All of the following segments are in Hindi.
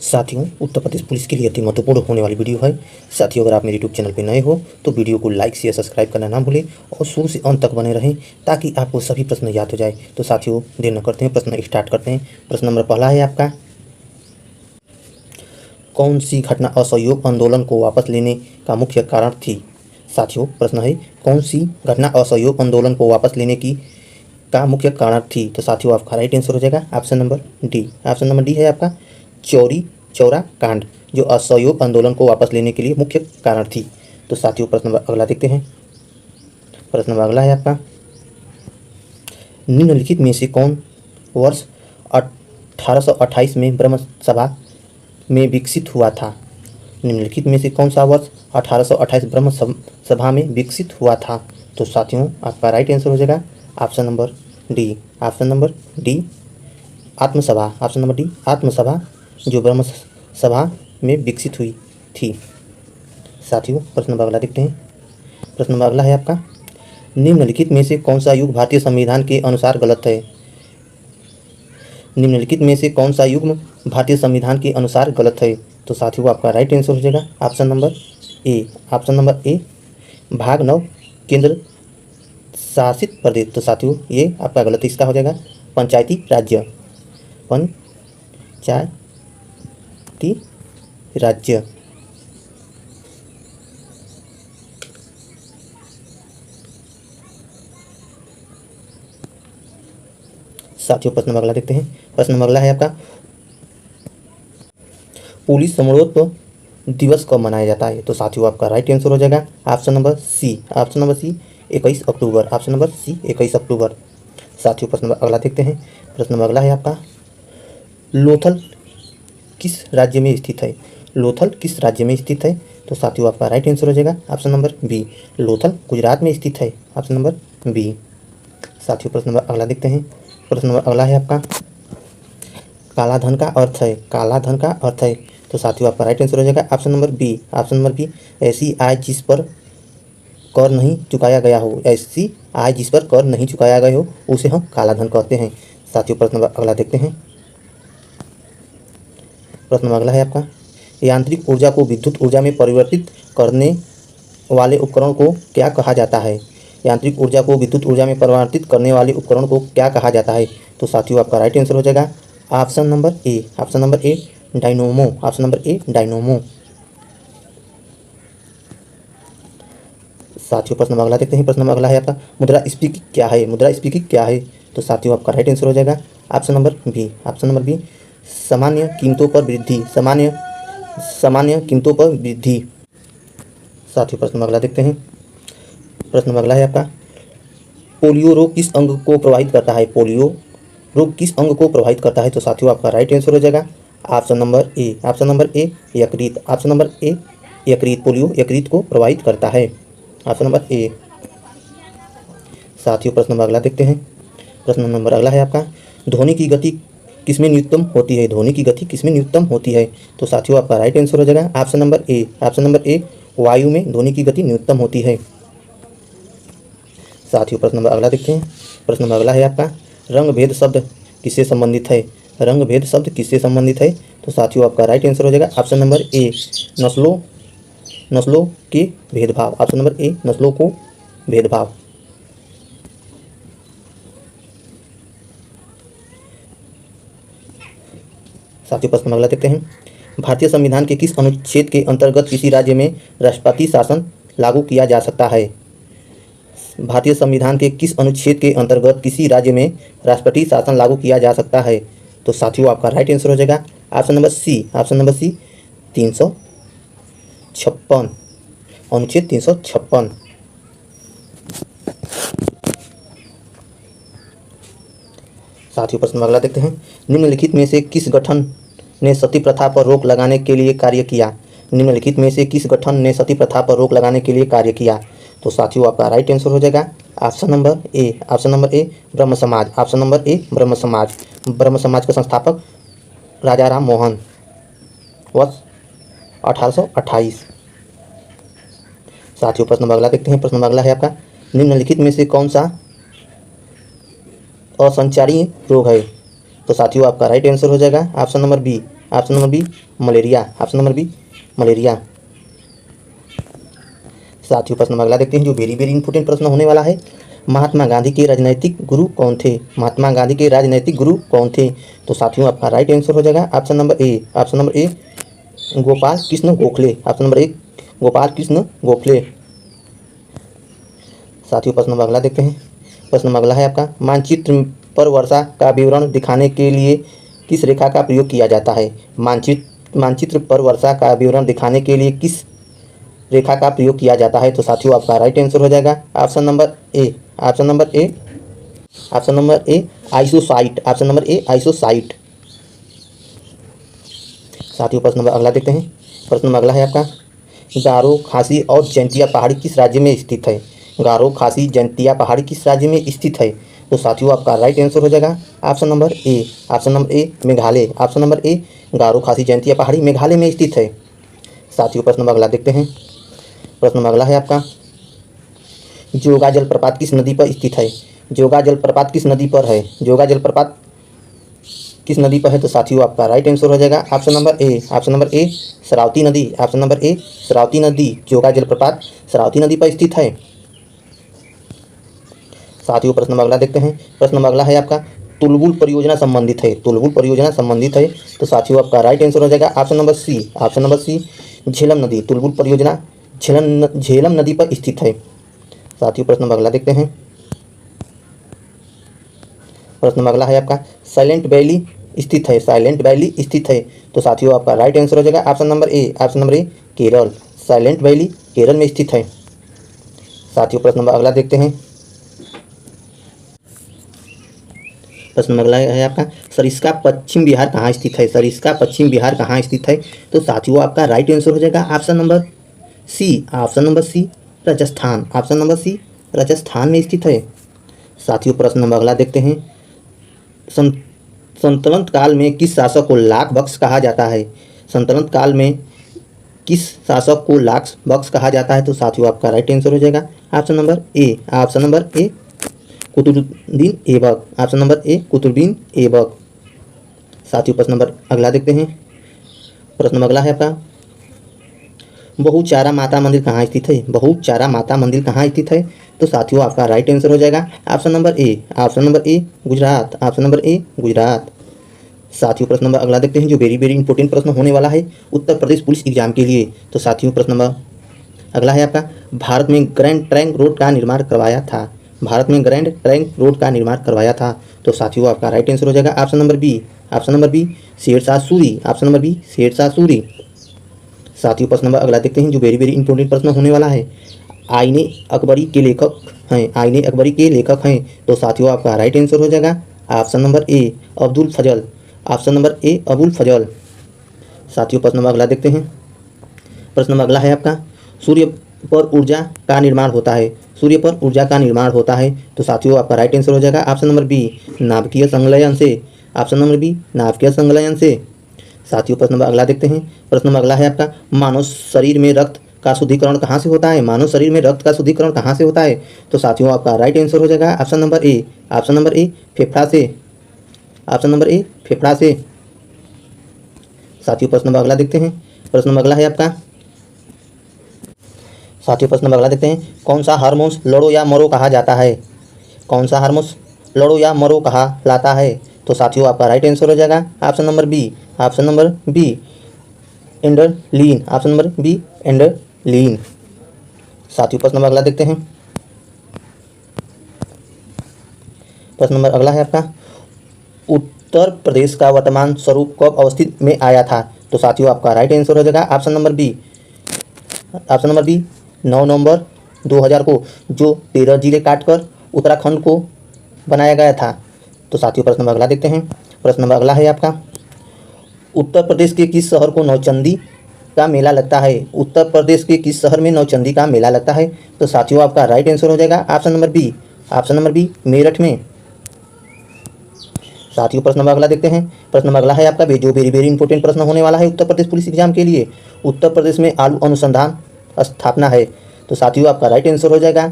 साथियों, उत्तर प्रदेश पुलिस के लिए अति महत्वपूर्ण होने वाली वीडियो है। साथियों, अगर आप मेरे यूट्यूब चैनल पर नए हो तो वीडियो को लाइक शेयर सब्सक्राइब करना ना भूलें और शुरू से अंत तक बने रहें ताकि आपको सभी प्रश्न याद हो जाए। तो साथियों, देर न करते हैं, प्रश्न स्टार्ट करते हैं। प्रश्न नंबर पहला है आपका, कौन सी घटना असहयोग आंदोलन को वापस लेने का मुख्य कारण थी? साथियों, प्रश्न है कौन सी घटना असहयोग आंदोलन को वापस लेने की का मुख्य कारण थी? तो साथियों, आपका राइट आंसर हो जाएगा option number D. Option number D है आपका चौरी चौरा कांड, जो असहयोग आंदोलन को वापस लेने के लिए मुख्य कारण थी। तो साथियों, प्रश्न नंबर अगला देखते हैं। प्रश्न नंबर अगला है आपका, निम्नलिखित में से कौन वर्ष 1828 में ब्रह्म सभा में विकसित हुआ था? निम्नलिखित में से कौन सा वर्ष 1828 ब्रह्म सभा में विकसित हुआ था? तो साथियों, आपका राइट आंसर हो जाएगा option number D. Option number D Atmasabha. Option number D Atmasabha, जो ब्रह्म सभा में विकसित हुई थी। साथियों, प्रश्न नंबर अगला देखते हैं। प्रश्न नंबर अगला है आपका, निम्नलिखित में से कौन सा युग भारतीय संविधान के अनुसार गलत है? निम्नलिखित में से कौन सा युग्म भारतीय संविधान के अनुसार गलत है? तो साथियों, आपका राइट आंसर हो जाएगा option number A. Option number ए भाग 9 केंद्र शासित प्रदेश। तो साथियों, ये आपका गलत इसका हो जाएगा पंचायती राज्य। पंचायती राज्य। साथियों, प्रश्न नंबर अगला देखते हैं। प्रश्न नंबर अगला है आपका, पुलिस समारोह दिवस कब मनाया जाता है? तो साथियों, आपका राइट आंसर हो जाएगा option number C. Option number C 21 अक्टूबर। ऑप्शन नंबर सी 21 अक्टूबर। साथियों, प्रश्न नंबर अगला देखते हैं। प्रश्न नंबर अगला है आपका, लोथल किस राज्य में स्थित है? लोथल किस राज्य में स्थित है? तो साथियों, आपका राइट आंसर हो जाएगा option number B. Lothal Gujarat में स्थित है। Option number B. साथियों, प्रश्न नंबर अगला देखते हैं। प्रश्न नंबर अगला है आपका, काला धन का अर्थ है। काला धन का अर्थ है। तो साथियों, आपका राइट आंसर हो जाएगा option number B. Option number B ऐसी आय जिस पर कर नहीं चुकाया गया हो। ऐसी आय जिस पर कर नहीं चुकाया गया हो उसे हम काला धन कहते हैं। साथियों, प्रश्न नंबर अगला देखते हैं। प्रश्न नंबर अगला है आपका, यांत्रिक ऊर्जा को विद्युत ऊर्जा में परिवर्तित करने वाले उपकरण को क्या कहा जाता है? यांत्रिक ऊर्जा को विद्युत ऊर्जा में परिवर्तित करने वाले उपकरण को क्या कहा जाता है? तो साथियों, आपका राइट आंसर हो जाएगा option number A. Option number A dynamo. Option number A dynamo. साथियों, प्रश्न नंबर अगला देखते हैं। प्रश्न नंबर अगला है आपका, मुद्रास्फीति क्या है? मुद्रास्फीति क्या है? तो साथियों, आपका राइट आंसर हो जाएगा option number B. Option number B सामान्य कीमतों पर वृद्धि। सामान्य कीमतों पर वृद्धि। साथियों, प्रश्न नंबर अगला देखते हैं। प्रश्न नंबर अगला है आपका, पोलियो रोग किस अंग को प्रभावित करता है? पोलियो रोग किस अंग को प्रभावित करता है? तो साथियों, आपका राइट आंसर हो जाएगा option number A. Option number A यकृत। ऑप्शन नंबर ए यकृत। पोलियो यकृत को प्रभावित करता है। ऑप्शन नंबर ए। साथियों, प्रश्न नंबर अगला देखते हैं। प्रश्न नंबर अगला है आपका, ध्वनि की गति किसमें न्यूनतम होती है? ध्वनि की गति किसमें न्यूनतम होती है? तो साथियों, आपका राइट आंसर हो जाएगा option number A. Option number ए वायु में ध्वनि की गति न्यूनतम होती है। साथियों, प्रश्न नंबर अगला देखते हैं। प्रश्न नंबर अगला है आपका, रंग भेद शब्द किससे संबंधित है? रंग भेद शब्द किससे संबंधित है? तो साथियों, आपका राइट आंसर हो जाएगा ऑप्शन नंबर ए नस्लों के भेदभाव। ऑप्शन नंबर ए नस्लों को भेदभाव। साथियों, प्रश्न नंबर अगला देखते हैं। भारतीय संविधान के किस अनुच्छेद के अंतर्गत किसी राज्य में राष्ट्रपति शासन लागू किया जा सकता है? भारतीय संविधान के किस अनुच्छेद के अंतर्गत किसी राज्य में राष्ट्रपति शासन लागू किया जा सकता है? तो साथियों, आपका राइट आंसर हो जाएगा option number C. Option number C 356, अनुच्छेद 356। साथियों, प्रश्न अगला देखते हैं। निम्नलिखित में से किस गठन ने सती प्रथा पर रोक लगाने के लिए कार्य किया? निम्नलिखित में से किस गठन ने सती प्रथा पर रोक लगाने के लिए कार्य किया? तो साथियों, आपका राइट आंसर हो जाएगा option number A. Option number ए ब्रह्म समाज। ऑप्शन नंबर ए ब्रह्म समाज। ब्रह्म समाज का संस्थापक राजा राम मोहन, वर्ष 1828। साथियों, प्रश्न नंबर अगला देखते हैं। प्रश्न नंबर अगला है आपका, निम्नलिखित में से कौन सा असंचारी रोग है? तो साथियों, आपका राइट आंसर हो जाएगा option number B. Option number B malaria, option number B malaria. साथियों प्रश्न नंबर अगला देखते हैं जो वेरी वेरी इंपॉर्टेंट प्रश्न होने वाला है। महात्मा गांधी के राजनैतिक गुरु कौन थे? महात्मा गांधी के राजनैतिक गुरु कौन थे? तो साथियों आपका राइट आंसर हो जाएगा option number A, option number A Gopal Krishna Gokhale, option number ए गोपाल कृष्ण गोखले। साथियों प्रश्न नंबर अगला देखते हैं। प्रश्न नंबर अगला है आपका मानचित्र पर वर्षा का विवरण दिखाने के लिए किस रेखा का प्रयोग किया जाता है? मानचित्र पर वर्षा का विवरण दिखाने के लिए किस रेखा का प्रयोग किया जाता है? तो साथियों आपका राइट आंसर हो जाएगा option number A, option number A, option number A isocyte, option number A isocyte. साथियों प्रश्न नंबर अगला देखते हैं। प्रश्न नंबर अगला है आपका गारो, खासी और जैंतिया पहाड़ी किस राज्य में स्थित है? गारो, खासी, जैंतिया पहाड़ी किस राज्य में स्थित है? तो साथियों आपका राइट आंसर हो जाएगा option number A, option number A Meghalaya, option number A Garo, Khasi, Jaintia पहाड़ी मेघालय में स्थित है। साथियों प्रश्न नंबर अगला देखते हैं। प्रश्न नंबर अगला है आपका जोगा जलप्रपात किस नदी पर स्थित है? जोगा जलप्रपात किस नदी पर है? जोगा जलप्रपात किस नदी पर है? तो साथियों आपका राइट आंसर हो जाएगा option number A, option number ए शरावती नदी, ऑप्शन नंबर ए शरावती नदी। जोगा जलप्रपात शरावती नदी पर स्थित है। साथियों प्रश्न नंबर अगला देखते हैं। प्रश्न नंबर अगला है आपका तुलबुल परियोजना संबंधित है, तुलबुल परियोजना संबंधित है। तो साथियों आपका राइट आंसर हो जाएगा option number C, option number C Jhelum नदी। तुलबुल परियोजना झेलम नदी पर स्थित है। साथियों प्रश्न नंबर अगला देखते हैं। प्रश्न नंबर अगला है आपका साइलेंट वैली स्थित है, साइलेंट वैली स्थित है। तो साथियों आपका राइट आंसर हो जाएगा option number A, option number A Kerala. Silent valley Kerala में स्थित है। साथियों प्रश्न नंबर अगला देखते हैं। प्रश्न नंबर अगला है आपका सरिस्का पश्चिम बिहार कहाँ स्थित है? सरिस्का पश्चिम बिहार कहाँ स्थित है? तो साथियों आपका राइट आंसर हो जाएगा option number C, option number C Rajasthan, option number C Rajasthan में स्थित है। साथियों प्रश्न नंबर अगला देखते हैं। संतुलन काल में किस शासक को लाख बख्श कहा जाता है? संतुलन काल में किस शासक को लाख बख्श कहा जाता है? तो साथियों आपका राइट आंसर हो जाएगा option number A, option number A Qutubuddin Aibak, option number A Qutubuddin Aibak. साथियों प्रश्न नंबर अगला देखते हैं। प्रश्न नंबर अगला है आपका बहुचारा माता मंदिर कहाँ स्थित है? बहुचारा माता मंदिर कहाँ स्थित है? तो साथियों आपका राइट आंसर हो जाएगा option number A, option number A Gujarat, option number ए गुजरात। साथियों प्रश्न नंबर अगला देखते हैं जो वेरी वेरी इंपॉर्टेंट प्रश्न होने वाला है उत्तर प्रदेश पुलिस एग्जाम के लिए। तो साथियों प्रश्न नंबर अगला है आपका भारत में ग्रैंड ट्रंक रोड का निर्माण करवाया था? भारत में ग्रैंड ट्रंक रोड का निर्माण करवाया था? तो साथियों आपका राइट आंसर हो जाएगा option number B, option number B Sher Shah Suri, option number B Sher Shah Suri. साथियों प्रश्न नंबर अगला देखते हैं जो वेरी वेरी इंपॉर्टेंट प्रश्न होने वाला है आईने अकबरी के लेखक हैं, आईने अकबरी के लेखक हैं। तो साथियों आपका राइट आंसर हो जाएगा option number A Abdul Fazal, option number A Abul Fazal. साथियों प्रश्न नंबर अगला देखते हैं। प्रश्न नंबर अगला है आपका सूर्य पर ऊर्जा का निर्माण होता है? सूर्य पर ऊर्जा का निर्माण होता है? तो साथियों आपका राइट आंसर हो जाएगा ऑप्शन नंबर बी नाभिकीय संलयन से, ऑप्शन नंबर बी नाभिकीय संलयन से। साथियों प्रश्न नंबर अगला देखते हैं। प्रश्न नंबर अगला है आपका मानव शरीर में रक्त का शुद्धिकरण कहाँ से होता है? मानव शरीर में रक्त का शुद्धिकरण कहाँ से होता है? तो साथियों आपका राइट आंसर हो जाएगा option number A, option number ए फेफड़ा से, ऑप्शन नंबर ए फेफड़ा से। साथियों प्रश्न नंबर अगला देखते हैं। प्रश्न नंबर अगला है आपका साथियों प्रश्न नंबर अगला देखते हैं कौन सा हार्मोन्स लड़ो या मरो कहा जाता है? कौन सा हार्मोन्स लड़ो या मरो कहा लाता है? तो साथियों आपका राइट आंसर हो जाएगा option number B, option number B एंडरलीन, ऑप्शन नंबर बी एंडरलीन। साथियों प्रश्न नंबर अगला देखते हैं। प्रश्न नंबर अगला है आपका उत्तर प्रदेश का वर्तमान स्वरूप कब अवस्थित में आया था? तो साथियों आपका राइट आंसर हो जाएगा option number B, option number B 9 नवंबर 2000 को, जो 13 जिले काटकर उत्तराखंड को बनाया गया था। तो साथियों प्रश्न नंबर अगला देखते हैं। प्रश्न नंबर अगला है आपका उत्तर प्रदेश के किस शहर को नौचंदी का मेला लगता है? उत्तर प्रदेश के किस शहर में नौचंदी का मेला लगता है? तो साथियों आपका राइट आंसर हो जाएगा option number B, option number B Meerut में। साथियों प्रश्न नंबर अगला देखते हैं। प्रश्न नंबर अगला है आपका जो वेरी वेरी इंपॉर्टेंट प्रश्न होने वाला है उत्तर प्रदेश पुलिस एग्जाम के लिए। उत्तर प्रदेश में आलू अनुसंधान स्थापना है? तो साथियों आपका राइट आंसर हो जाएगा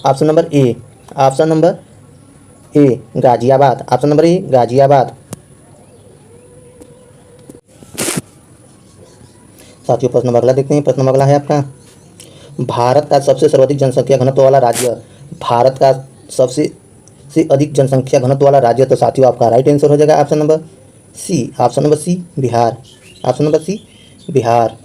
option number A, option number A Ghaziabad, option number ए गाजियाबाद। साथियों प्रश्न नंबर अगला देखते हैं। प्रश्न नंबर अगला है आपका, भारत का सबसे सर्वाधिक जनसंख्या घनत्व वाला राज्य, भारत का सबसे अधिक जनसंख्या घनत्व वाला राज्य, तो साथियों आपका राइट आंसर हो जाएगा option number C, option number C Bihar, option number C Bihar.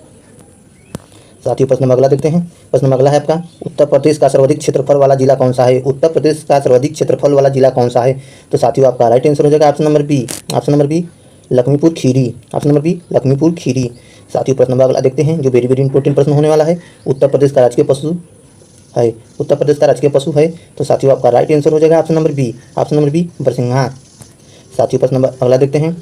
साथियों प्रश्न नंबर अगला देखते हैं। प्रश्न नंबर अगला है आपका, उत्तर प्रदेश का सर्वाधिक क्षेत्रफल वाला जिला कौन सा है, उत्तर प्रदेश का सर्वाधिक क्षेत्रफल वाला जिला कौन सा है, तो साथियों आपका राइट आंसर हो जाएगा option number B, option number B Lakhimpur Kheri, option number B Lakhimpur Kheri. साथियों प्रश्न नंबर अगला देखते हैं, जो वेरी वेरी इंपॉर्टेंट प्रश्न होने वाला है। उत्तर प्रदेश का राजकीय पशु है, उत्तर प्रदेश का राजकीय पशु है, तो साथियों आपका राइट आंसर हो जाएगा option number B, option number B बरसिंघा। साथियों प्रश्न नंबर अगला देखते हैं।